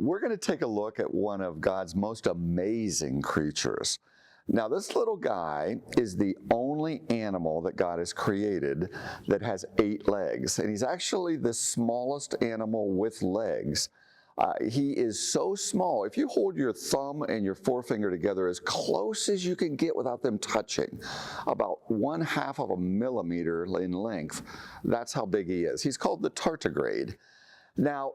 we're going to take a look at one of God's most amazing creatures. Now, this little guy is the only animal that God has created that has 8 legs, and he's actually the smallest animal with legs. He is so small, if you hold your thumb and your forefinger together as close as you can get without them touching, about 1/2 of a millimeter in length, that's how big he is. He's called the tardigrade. Now,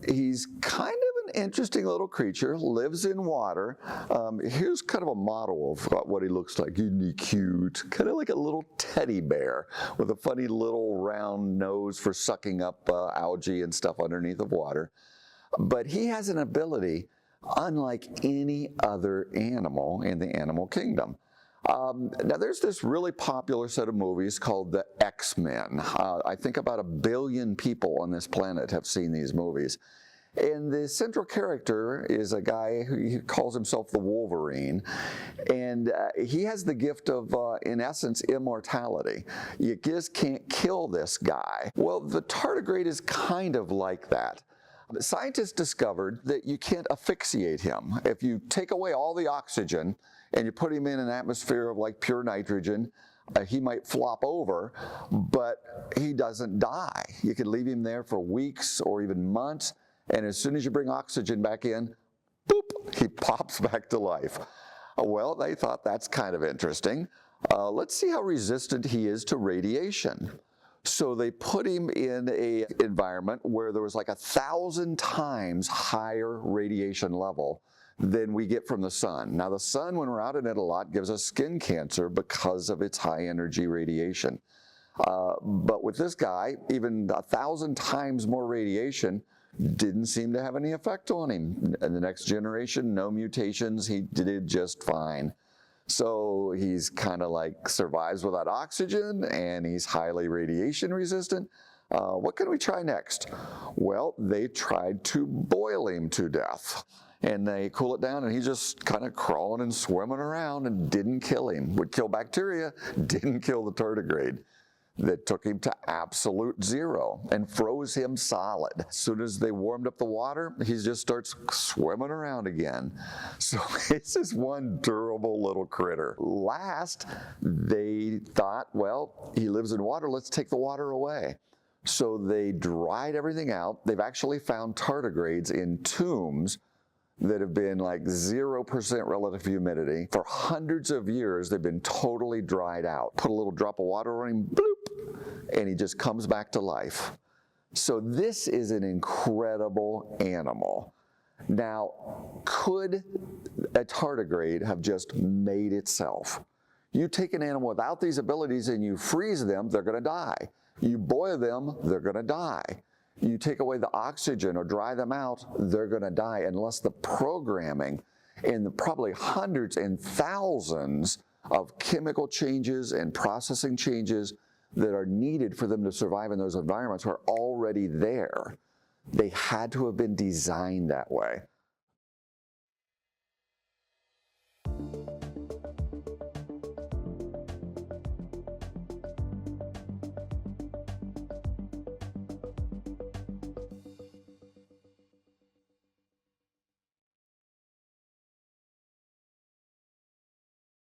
he's kind of an interesting little creature, lives in water. Here's kind of a model of what he looks like. Isn't he cute? Kind of like a little teddy bear with a funny little round nose for sucking up algae and stuff underneath the water. But he has an ability unlike any other animal in the animal kingdom. Now, there's this really popular set of movies called the X-Men. I think about 1 billion people on this planet have seen these movies. And the central character is a guy who calls himself the Wolverine. And he has the gift of, in essence, immortality. You just can't kill this guy. Well, the tardigrade is kind of like that. Scientists discovered that you can't asphyxiate him. If you take away all the oxygen and you put him in an atmosphere of like pure nitrogen, he might flop over, but he doesn't die. You can leave him there for weeks or even months, and as soon as you bring oxygen back in, boop, he pops back to life. Well, they thought that's kind of interesting. Let's see how resistant he is to radiation. So they put him in an environment where there was like 1,000 times higher radiation level than we get from the sun. Now, the sun, when we're out in it a lot, gives us skin cancer because of its high energy radiation. But with this guy, even 1,000 times more radiation didn't seem to have any effect on him. In the next generation, no mutations, he did just fine. So he's kind of like survives without oxygen, and he's highly radiation resistant. What can we try next? Well, they tried to boil him to death. And they cool it down, and he's just kind of crawling and swimming around, and didn't kill him. Would kill bacteria, didn't kill the tardigrade. That took him to absolute 0 and froze him solid. As soon as they warmed up the water, he just starts swimming around again. So it's just one durable little critter. Last, they thought, well, he lives in water, let's take the water away. So they dried everything out. They've actually found tardigrades in tombs that have been like 0% relative humidity. For hundreds of years, they've been totally dried out. Put a little drop of water on him, bloop, and he just comes back to life. So this is an incredible animal. Now, could a tardigrade have just made itself? You take an animal without these abilities and you freeze them, they're gonna die. You boil them, they're gonna die. You take away the oxygen or dry them out, they're going to die unless the programming and the probably hundreds and thousands of chemical changes and processing changes that are needed for them to survive in those environments are already there. They had to have been designed that way.